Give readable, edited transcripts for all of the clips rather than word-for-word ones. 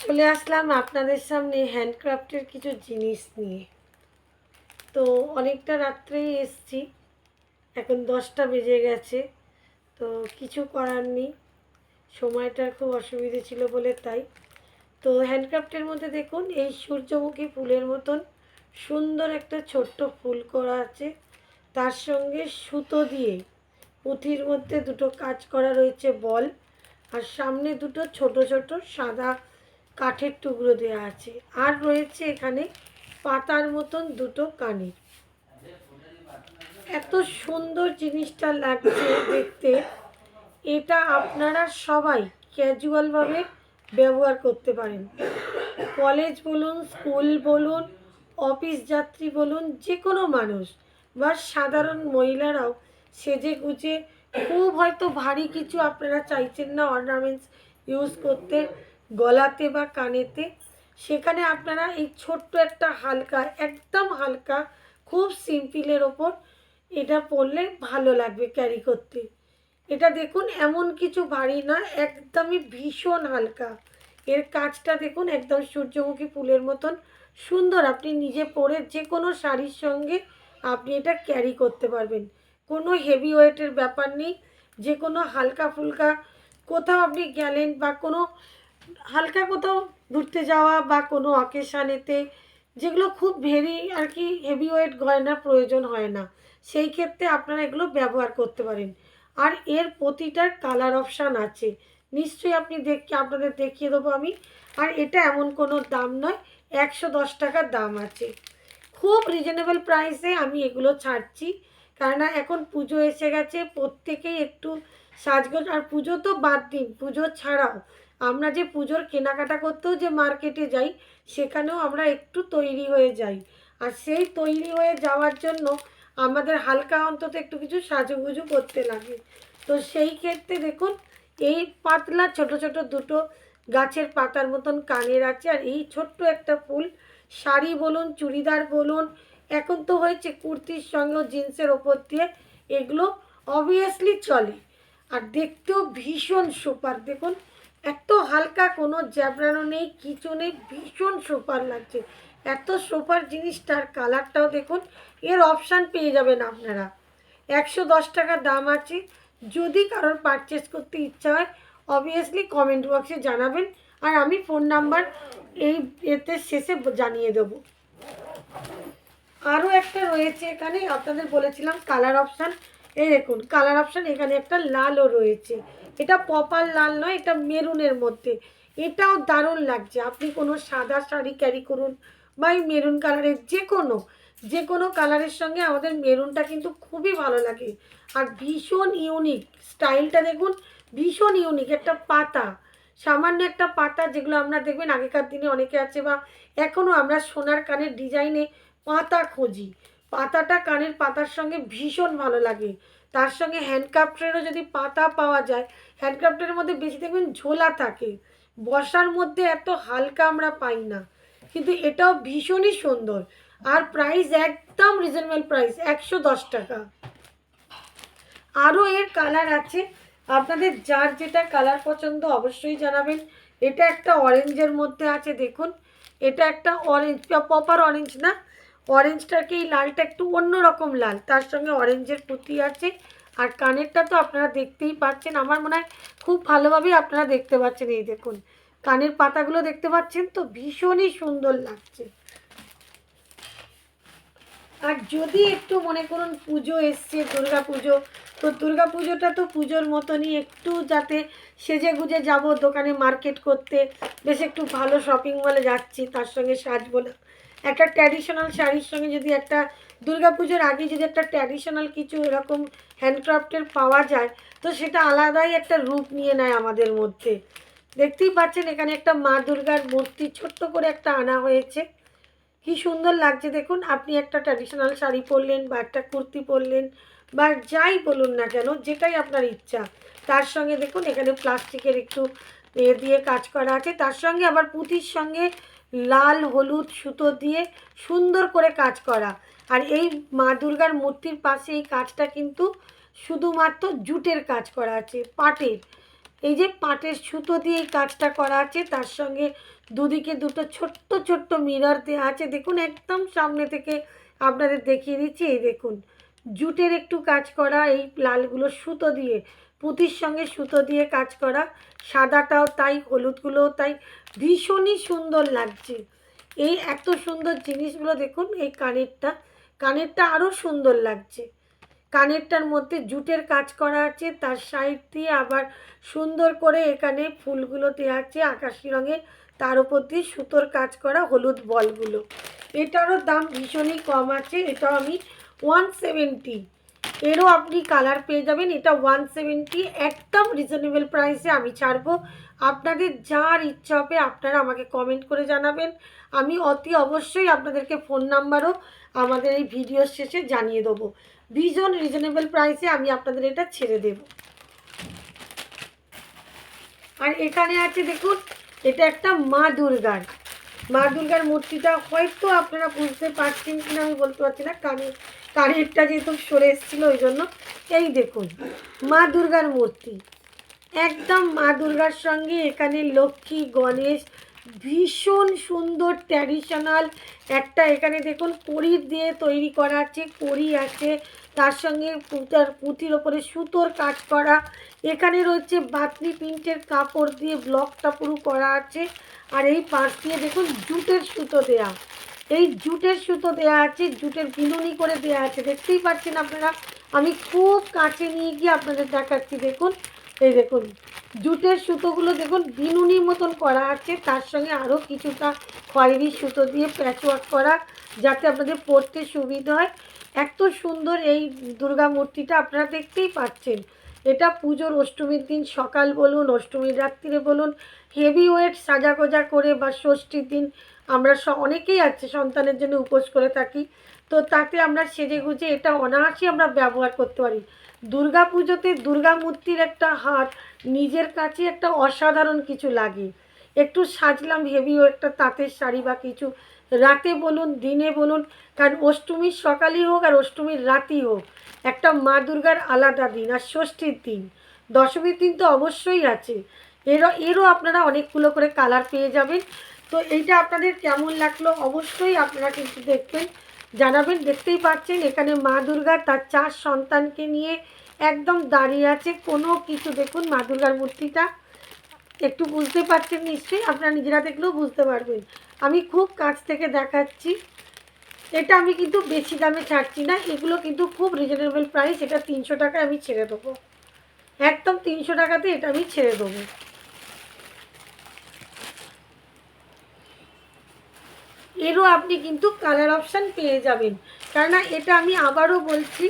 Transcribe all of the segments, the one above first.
চলে আসলাম আপনাদের সামনে হ্যান্ডক্রাফটের কিছু জিনিস নিয়ে। তো অনেকটা রাত্রেই এসছি, এখন 10টা বেজে গেছে। তো কিছু করার নেই, সময়টার খুব অসুবিধে ছিল বলে তাই। তো হ্যান্ডক্রাফটের মধ্যে দেখুন, এই সূর্যমুখী ফুলের মতন সুন্দর একটা ছোট্ট ফুল করা আছে। তার সঙ্গে সুতো দিয়ে পুঁথির মধ্যে দুটো কাজ করা রয়েছে বল, আর সামনে দুটো ছোট ছোট সাদা কাঠের টুকরো দেওয়া আছে। আর রয়েছে এখানে পাতার মতন দুটো কানের। এত সুন্দর জিনিসটা লাগছে দেখতে। এটা আপনারা সবাই ক্যাজুয়ালভাবে ব্যবহার করতে পারেন। কলেজ বলুন, স্কুল বলুন, অফিস যাত্রী বলুন, যে কোনো মানুষ বা সাধারণ মহিলারাও সেজে গুজে, খুব হয়তো ভারী কিছু আপনারা চাইছেন না অর্নামেন্টস ইউজ করতে গলাতে বা কানেতে, সেখানে আপনারা এই ছোট্ট একটা হালকা, একদম হালকা, খুব সিম্পলের ওপর এটা পরলে ভালো লাগবে ক্যারি করতে। এটা দেখুন, এমন কিছু ভারী না, একদমই ভীষণ হালকা। এর কাজটা দেখুন, একদম সূর্যমুখী ফুলের মতন সুন্দর। আপনি নিজে পরে যে কোনো শাড়ির সঙ্গে আপনি এটা ক্যারি করতে পারবেন। কোনো হেভি ওয়েটের ব্যাপার নেই। যে কোনো হালকা ফুলকা কোথাও আপনি গেলেন বা কোনো হালকা কোথাও ঘুরতে যাওয়া বা কোনো অকেশানেতে, যেগুলো খুব ভেরি আর কি হেভি ওয়েট গয়নার প্রয়োজন হয় না, সেই ক্ষেত্রে আপনারা এগুলো ব্যবহার করতে পারেন। আর এর প্রতিটার কালার অপশান আছে, নিশ্চয়ই আপনি আপনাদের দেখিয়ে দেবো আমি। আর এটা এমন কোনো দাম নয়, 110 টাকার দাম আছে। খুব রিজনেবল প্রাইসে আমি এগুলো ছাড়ছি, কেননা এখন পুজো এসে গেছে, প্রত্যেকেই একটু সাজগোজ। আর পুজো তো বাদ দিন, পুজো ছাড়াও আমরা যে পুজোর কেনাকাটা করতেও যে মার্কেটে যাই, সেখানেও আমরা একটু তৈরি হয়ে যাই। আর সেই তৈরি হয়ে যাওয়ার জন্য আমাদের হালকা অন্তত একটু কিছু সাজুগুজু করতে লাগে। তো সেই ক্ষেত্রে দেখুন, এই পাতলা ছোট ছোট দুটো গাছের পাতার মতন কানের আছে। আর এই ছোট্ট একটা ফুল, শাড়ি বলুন, চুড়িদার বলুন, এখন তো হয়েছে কুর্তির সঙ্গেও জিন্সের ওপর দিয়ে এগুলো অবভিয়াসলি চলে। আর দেখতেও ভীষণ সুপার। দেখুন, এত হালকা, কোনো জ্যাবরানো নেই, কিছু নেই, ভীষণ সুপার লাগছে। এত সুপার জিনিসটার কালারটাও দেখুন। এর অপশান পেয়ে যাবেন আপনারা। 110 টাকা দাম আছে। যদি কারোর পারচেস করতে ইচ্ছা হয়, অবভিয়াসলি কমেন্ট বক্সে জানাবেন, আর আমি ফোন নাম্বার এই এতে শেষে জানিয়ে দেবো। আরও একটা রয়েছে এখানে, আপনাদের বলেছিলাম কালার অপশান। এই দেখুন কালার অপশান, এখানে একটা লালও রয়েছে। এটা পপার লাল নয়, এটা মেরুনের মধ্যে। এটাও দারুণ লাগছে। আপনি কোনো সাদা শাড়ি ক্যারি করুন বা এই মেরুন কালারের যে কোনো কালারের সঙ্গে আমাদের মেরুনটা কিন্তু খুবই ভালো লাগে। আর ভীষণ ইউনিক স্টাইলটা দেখুন, ভীষণ ইউনিক। একটা পাতা, সামান্য একটা পাতা, যেগুলো আমরা দেখবেন আগেকার দিনে অনেকে আছে, বা এখনও আমরা সোনার কানের ডিজাইনে পাতা খুঁজি। পাতাটা কানের পাতার সঙ্গে ভীষণ ভালো লাগে। তার সঙ্গে হ্যান্ডক্রাফটেরও যদি পাতা পাওয়া যায়, হ্যান্ডক্রাফটের মধ্যে বেশি দেখবেন ঝোলা থাকে, বসার মধ্যে এত হালকা আমরা পাই না, কিন্তু এটাও ভীষণই সুন্দর। আর প্রাইস একদম রিজনেবল প্রাইস, 110 টাকা। আরও এর কালার আছে, আপনাদের যার যেটা কালার পছন্দ অবশ্যই জানাবেন। এটা একটা অরেঞ্জের মধ্যে আছে দেখুন, এটা একটা অরেঞ্জ, প্রপার অরেঞ্জ না, অরেঞ্জটাকে এই লালটা একটু অন্যরকম লাল, তার সঙ্গে অরেঞ্জের পুঁতি আছে। আর কানেরটা তো আপনারা দেখতেই পাচ্ছেন, আমার মনে হয় খুব ভালোভাবেই আপনারা দেখতে পাচ্ছেন। এই দেখুন কানের পাতাগুলো দেখতে পাচ্ছেন তো, ভীষণই সুন্দর লাগছে। আর যদি একটু মনে করুন পুজো এসছে, দুর্গা পুজো, তো দুর্গা পুজোটা তো পুজোর মতনই, একটু যাতে সেজে গুজে যাব দোকানে মার্কেট করতে, বেশ একটু ভালো শপিং মলে যাচ্ছি, তার সঙ্গে সাজবো না, একটা ট্র্যাডিশনাল শাড়ির সঙ্গে যদি একটা দুর্গা পুজোর আগে যদি একটা ট্র্যাডিশনাল কিছু এরকম হ্যান্ডক্রাফটের পাওয়া যায়, তো সেটা আলাদাই একটা রূপ নিয়ে নেয় আমাদের মধ্যে। দেখতেই পাচ্ছেন এখানে একটা মা দুর্গার মূর্তি ছোট্ট করে একটা আনা হয়েছে, কি সুন্দর লাগছে দেখুন। আপনি একটা ট্র্যাডিশনাল শাড়ি পরলেন বা একটা কুর্তি পরলেন বা যাই বলুন না কেন, যেটাই আপনার ইচ্ছা, তার সঙ্গে দেখুন এখানে প্লাস্টিকের একটু দিয়ে কাজ করা আছে, তার সঙ্গে আবার পুঁতির সঙ্গে লাল হলুদ সুতো দিয়ে সুন্দর করে কাজ করা। আর এই মা দুর্গার মূর্তির পাশে এই কাজটা কিন্তু শুধুমাত্র জুটের কাজ করা আছে, পাটের। এই যে পাটের সুতো দিয়ে এই কাজটা করা আছে, তার সঙ্গে দুদিকে দুটো ছোট্ট ছোট্ট মিরর দেওয়া আছে। দেখুন একদম সামনে থেকে আপনাদের দেখিয়ে দিচ্ছি। এই দেখুন জুটের একটু কাজ করা, এই লালগুলো সুতো দিয়ে, পুঁতির সঙ্গে সুতো দিয়ে কাজ করা, সাদাটাও তাই, হলুদগুলোও তাই, ভীষণই সুন্দর লাগছে। এই এত সুন্দর জিনিসগুলো দেখুন। এই কানেরটা আরও সুন্দর লাগছে। কানেরটার মধ্যে জুটের কাজ করা আছে, তার সাইড দিয়ে আবার সুন্দর করে এখানে ফুলগুলো দেওয়া আছে আকাশি রঙের, তার উপর দিয়ে সুতোর কাজ করা হলুদ বলগুলো। এটারও দাম ভীষণই কম আছে। এটাও আমি 170, এরও আপনি কালার পেয়ে যাবেন। এটা 170, একদম রিজনেবল প্রাইসে আমি ছাড়বো। আপনাদের যার ইচ্ছা হবে আপনারা আমাকে কমেন্ট করে জানাবেন। আমি অতি অবশ্যই আপনাদেরকে ফোন নাম্বারও আমাদের এই ভিডিওর শেষে জানিয়ে দেবো। ভীষণ রিজনেবল প্রাইসে আমি আপনাদের এটা ছেড়ে দেব। আর এখানে আছে দেখুন, এটা একটা মা দুর্গার মূর্তিটা হয়তো আপনারা বুঝতে পারছেন কিনা আমি বলতে পারছি না, কানেরটা যেহেতু সরে এসেছিলো ওই জন্য। এই দেখুন মা দুর্গার মূর্তি, একদম মা দুর্গার সঙ্গে এখানে লক্ষ্মী গণেশ, ভীষণ সুন্দর ট্র্যাডিশনাল একটা। এখানে দেখুন কড়ির দিয়ে তৈরি করা আছে, কড়ি আছে, তার সঙ্গে পুঁতির ওপরে সুতোর কাজ করা। এখানে রয়েছে বাতনি প্রিন্টের কাপড় দিয়ে ব্লকটা পুরো করা আছে। আর এই পাশ দিয়ে দেখুন জুটের সুতো দেয়া, এই জুটের সুতো দেয়া আছে, জুটের বিনুনি করে দেয়া আছে। দেখতেই পাচ্ছেন আপনারা, আমি খুব কাছে নিয়ে গিয়ে আপনাদের দেখাচ্ছি। দেখুন এই দেখুন জুটের সুতোগুলো দেখুন বিনুনির মতন করা আছে, তার সঙ্গে আরও কিছুটা খয়েরি সুতো দিয়ে প্যাচওয়ার্ক করা, যাতে আপনাদের পরতে সুবিধা হয়। এত সুন্দর এই দুর্গা মূর্তিটা আপনারা দেখতেই পাচ্ছেন। এটা পুজোর অষ্টমীর দিন সকাল বলুন, অষ্টমীর রাত্রিরে বলুন, হেভি ওয়েট সাজাগোজা করে, বা ষষ্ঠীর দিন আমরা অনেকেই আছে সন্তানের জন্য উপোস করে থাকি, তো তাতে আমরা সেজে গুজে এটা অনায়াসই আমরা ব্যবহার করতে পারি। দুর্গা পুজোতে দুর্গা মূর্তির একটা হার নিজের কাছে একটা অসাধারণ কিছু লাগে। একটু সাজলাম হেভি একটা তাঁতের শাড়ি বা কিছু, রাতে বলুন দিনে বলুন, কারণ অষ্টমীর সকালই হোক আর অষ্টমীর রাতই হোক, একটা মা দুর্গার আলাদা দিন। আর ষষ্ঠীর দিন, দশমীর দিন তো অবশ্যই আছে। এরও আপনারা অনেকগুলো করে কালার পেয়ে যাবেন। তো এইটা আপনাদের কেমন লাগলো অবশ্যই আপনারা কিন্তু দেখবেন, জানাবেন। দেখতেই পাচ্ছেন এখানে মা দুর্গা তার 4 সন্তানকে নিয়ে একদম দাঁড়িয়ে আছে। কোনো কিছু দেখুন মা দুর্গার মূর্তিটা একটু বুঝতে পারছেন নিশ্চয়ই, আপনারা নিজেরা দেখলেও বুঝতে পারবেন। আমি খুব কাছ থেকে দেখাচ্ছি। এটা আমি কিন্তু বেশি দামে ছাড়ছি না, এগুলো কিন্তু খুব রিজনেবল প্রাইস। এটা 300 টাকায় আমি ছেড়ে দেবো, একদম 300 টাকাতে এটা আমি ছেড়ে দেবো। এরও আপনি কিন্তু কালার অপশান পেয়ে যাবেন। কেননা এটা আমি আবারও বলছি,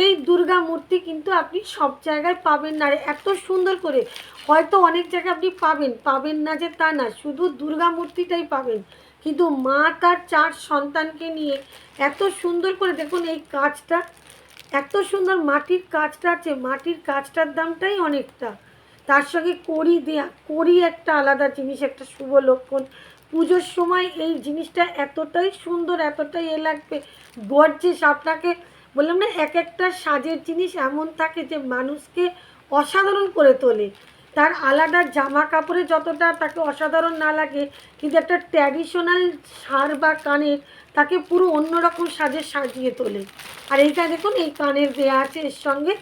এই দুর্গা মূর্তি কিন্তু আপনি সব জায়গায় পাবেন না। এত সুন্দর করে, হয়তো অনেক জায়গায় আপনি পাবেন না যে তা না, শুধু দুর্গা মূর্তিটাই পাবেন। কিন্তু মা তার 4 সন্তানকে নিয়ে এত সুন্দর করে দেখুন এই কাজটা, এত সুন্দর মাটির কাজটা আছে। মাটির কাজটার দামটাই অনেকটা, তার সঙ্গে কড়ি দেয়া, কড়ি একটা আলাদা জিনিস, একটা শুভ লক্ষণ। পুজোর সময় এই জিনিসটা এতটাই সুন্দর, এতটাই লাগবে গর্জিয়াস। আপনাকে বললাম না, এক একটা সাজের জিনিস এমন থাকে যে মানুষকে অসাধারণ করে তোলে। তার আলাদা জামা কাপড়ে যতটা তাকে অসাধারণ না লাগে, কিন্তু একটা ট্র্যাডিশনাল হার বা কানের তাকে পুরো অন্যরকম সাজে সাজিয়ে তোলে। আর এইটা দেখুন এই কানের দেয়া আছে, এর সঙ্গে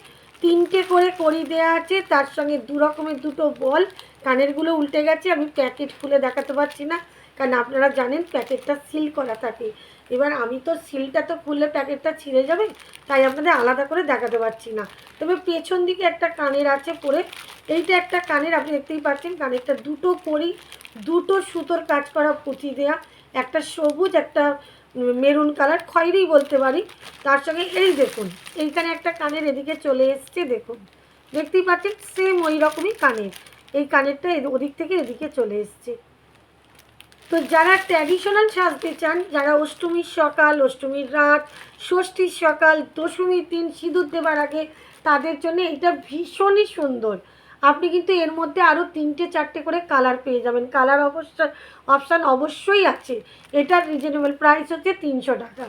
3টে করে কড়ি দেয়া আছে, তার সঙ্গে 2 রকমের 2টো বল। কানেরগুলো উল্টে গেছে, আমি প্যাকেট খুলে দেখাতে পারছি না, কারণ আপনারা জানেন প্যাকেটটা সিল করা থাকে। এবার আমি তো সিলটা তো খুললে প্যাকেটটা ছিঁড়ে যাবে, তাই আপনাদের আলাদা করে দেখাতে পারছি না। তবে পেছন দিকে একটা কানের আছে পরে, এইটা একটা কানের, আপনি দেখতেই পাচ্ছেন কানেরটা 2টো কড়ি, 2টো সুতোর কাজ করা পুঁথি দেয়া, একটা সবুজ একটা মেরুন কালার, খয়েরি বলতে পারি। তার সঙ্গে এই দেখুন এইখানে একটা কানের এদিকে চলে এসছে, দেখুন দেখতেই পাচ্ছেন সেম ওই রকমই কানের। এই কানেরটা ওদিক থেকে এদিকে চলে এসছে। তো যারা ট্র্যাডিশনাল সাজতে চান, যারা অষ্টমীর সকাল, অষ্টমীর রাত, ষষ্ঠীর সকাল, দশমীর দিন সিঁদুর দেবার আগে, তাদের জন্য এটা ভীষণই সুন্দর। আপনি কিন্তু এর মধ্যে আরও 3টে 4টে করে কালার পেয়ে যাবেন। কালার অপশান অবশ্যই আছে। এটার রিজনেবল প্রাইস হচ্ছে 300 টাকা।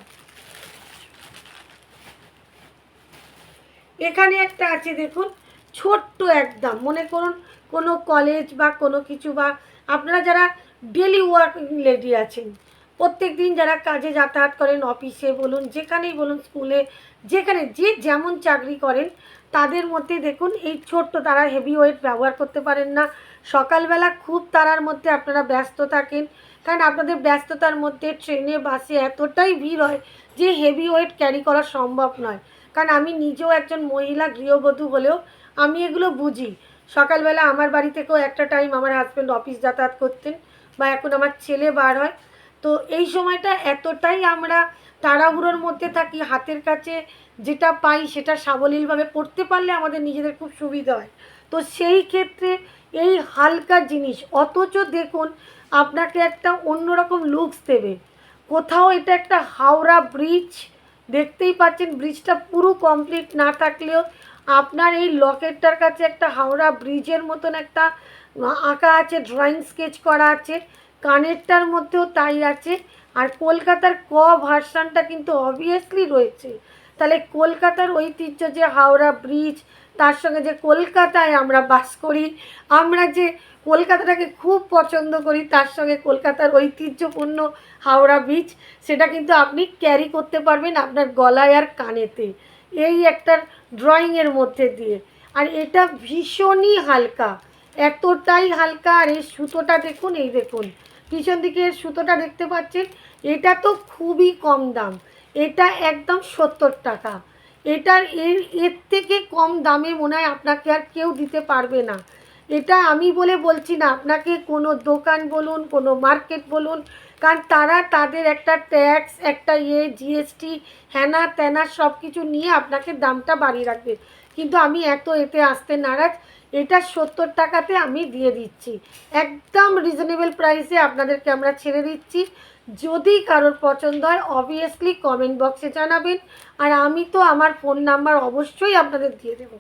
এখানে একটা আছে দেখুন, ছোট্ট একদম, মনে করুন কোনো কলেজ বা কোনো কিছু, বা আপনারা যারা ডেলি ওয়ার্কিং লেডি আছেন, প্রত্যেক দিন যারা কাজে যাতায়াত করেন, অফিসে বলুন, যেখানেই বলুন, স্কুলে, যেখানে যে যেমন চাকরি করেন, তাদের মধ্যে দেখুন এই ছোট্ট, তারা হেভি ওয়েট ব্যবহার করতে পারেন না। সকালবেলা খুব তারার মধ্যে আপনারা ব্যস্ত থাকেন, কারণ আপনাদের ব্যস্ততার মধ্যে ট্রেনে বাসে এতটাই ভিড় হয় যে হেভি ওয়েট ক্যারি করা সম্ভব নয়। কারণ আমি নিজেও একজন মহিলা গৃহবধূ হলেও আমি এগুলো বুঝি। সকালবেলা আমার বাড়ি থেকেও একটা টাইম আমার হাজব্যান্ড অফিস যাতায়াত করতেন, বা এখন আমার ছেলে বার হয়। তো এই সময়টা এতটাই আমরা তাড়াহুড়োর মধ্যে থাকি, হাতের কাছে যেটা পাই সেটা সাবলীলভাবে পড়তে পারলে আমাদের নিজেদের খুব সুবিধা হয়। তো সেই ক্ষেত্রে এই হালকা জিনিস, অথচ দেখুন আপনাকে একটা অন্যরকম লুকস দেবে। কোথাও এটা একটা হাওড়া ব্রিজ, দেখতেই পাচ্ছেন ব্রিজটা পুরো কমপ্লিট না থাকলেও আপনার এই লকেটটার কাছে একটা হাওড়া ব্রিজের মতন একটা আঁকা আছে, ড্রয়িং স্কেচ করা আছে, কানেরটার মধ্যেও তাই আছে। আর কলকাতার ভার্সানটা কিন্তু অবভিয়াসলি রয়েছে। তাহলে কলকাতার ঐতিহ্য যে হাওড়া ব্রিজ, তার সঙ্গে যে কলকাতায় আমরা বাস করি, আমরা যে কলকাতাটাকে খুব পছন্দ করি, তার সঙ্গে কলকাতার ঐতিহ্যপূর্ণ হাওড়া ব্রিজ, সেটা কিন্তু আপনি ক্যারি করতে পারবেন আপনার গলায় আর কানেতে, এই একটা ড্রয়িংয়ের মধ্যে দিয়ে। আর এটা ভীষণই হালকা, এতটাই হালকা। আর এই সুতোটা দেখুন, এই দেখুন পিছন দিকে সুতোটা দেখতে পাচ্ছেন, এটা তো খুবই কম দাম, এটা একদম 70 টাকা। এটার এর থেকে কম দামে মনে হয় আপনাকে আর কেউ দিতে পারবে না। এটা আমি বলে বলছি না, আপনাকে কোনো দোকান বলুন, কোনো মার্কেট বলুন, কারণ তারা তাদের একটা ট্যাক্স, একটা জিএসটি, হ্যানা ত্যানা সব কিছু নিয়ে আপনাকে দামটা বাড়িয়ে রাখবে। কিন্তু আমি এতে আসতে নারাজ। এটা 70 টাকাতে আমি দিয়ে দিচ্ছি, একদম রিজনেবল প্রাইসে আপনাদেরকে আমরা ছেড়ে দিচ্ছি। যদি কারোর পছন্দ হয় অবভিয়াসলি কমেন্ট বক্সে জানাবেন, আর আমি তো আমার ফোন নাম্বার অবশ্যই আপনাদের দিয়ে দেবো।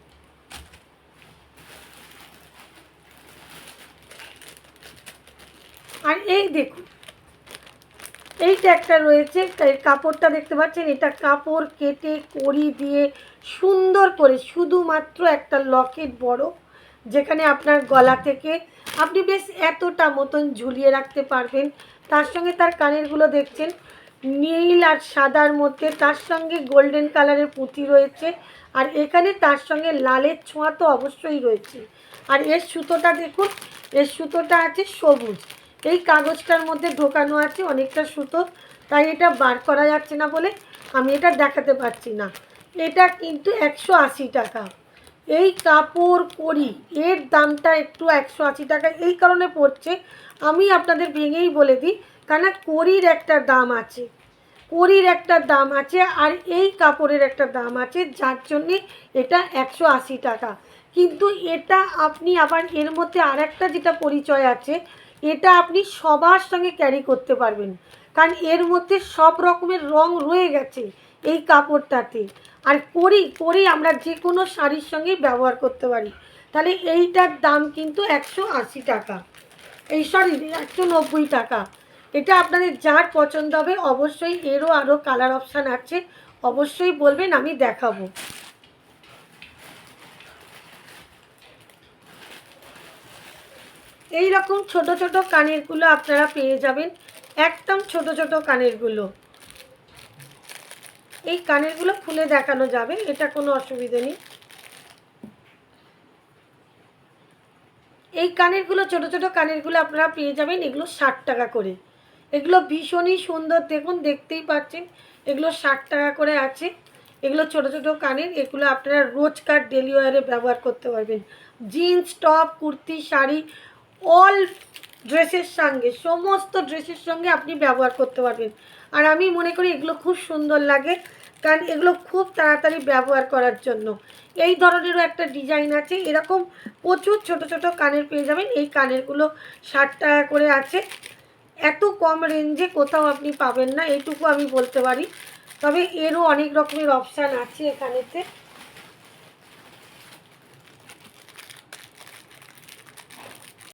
আর এই দেখুন এইটা একটা রয়েছে, কাপড়টা দেখতে পাচ্ছেন, এটা কাপড় কেটে কড়ি দিয়ে সুন্দর করে শুধুমাত্র একটা লকেট বড়, যেখানে আপনার গলা থেকে আপনি বেশ এতটা মতন ঝুলিয়ে রাখতে পারবেন। তার সঙ্গে তার কানেরগুলো দেখছেন নীল আর সাদার মধ্যে, তার সঙ্গে গোল্ডেন কালারের পুঁতি রয়েছে, আর এখানে তার সঙ্গে লালের ছোঁয়া তো অবশ্যই রয়েছে। আর এর সুতোটা দেখুন, এর সুতোটা আছে সবুজ, এই কাগজটার মধ্যে ঢোকানো আছে অনেকটা সুতো, তাই এটা বার করা যাচ্ছে না বলে আমি এটা দেখাতে পারছি না। এটা কিন্তু 180 টাকা। এই কাপড় কড়ি এর দামটা একটু 180 টাকা এই কারণে পড়ছে, আমি আপনাদের ভেঙেই বলে দিই, কেন কড়ির একটা দাম আছে, কড়ির একটা দাম আছে, আর এই কাপড়ের একটা দাম আছে, যার জন্যে এটা 180 টাকা। কিন্তু এটা আপনি আবার এর মধ্যে আর একটা যেটা পরিচয় আছে, এটা আপনি সবার সঙ্গে ক্যারি করতে পারবেন, কারণ এর মধ্যে সব রকমের রং রয়ে গেছে এই কাপড়টাতে। আর কড়ি আমরা যে কোনো শাড়ির সঙ্গেই ব্যবহার করতে পারি। তাহলে এইটার দাম কিন্তু 180 টাকা, এই সরি 190 টাকা। এটা আপনাদের যার পছন্দ হবে অবশ্যই, এরও আরও কালার অপশান আছে, অবশ্যই বলবেন, আমি দেখাবো। এই রকম ছোট ছোট কানেরগুলো আপনারা পেয়ে যাবেন, একদম ছোট ছোট কানেরগুলো। এই কানেরগুলো খুলে দেখানো যাবে, এটা কোনো অসুবিধে নেই। এই কানেরগুলো ছোট ছোট কানেরগুলো আপনারা পেয়ে যাবেন, এগুলো 60 টাকা করে। এগুলো ভীষণই সুন্দর, দেখুন দেখতেই পাচ্ছেন, এগুলো 60 টাকা করে আছে। এগুলো ছোট ছোট কানের, এগুলো আপনারা রোজকার ডেলি ওয়ারে ব্যবহার করতে পারবেন, jeans, top, kurti, sari, all ড্রেসের সঙ্গে, সমস্ত ড্রেসের সঙ্গে আপনি ব্যবহার করতে পারবেন। আর আমি মনে করি এগুলো খুব সুন্দর লাগে, কারণ এগুলো খুব তাড়াতাড়ি ব্যবহার করার জন্য। এই ধরনেরও একটা ডিজাইন আছে, এরকম প্রচুর ছোট ছোট কানের পেয়ে যাবেন। এই কানেরগুলো 60 টাকা করে আছে, এত কম রেঞ্জে কোথাও আপনি পাবেন না, এইটুকু আমি বলতে পারি। তবে এরও অনেক রকমের অপশান আছে এখানেতে।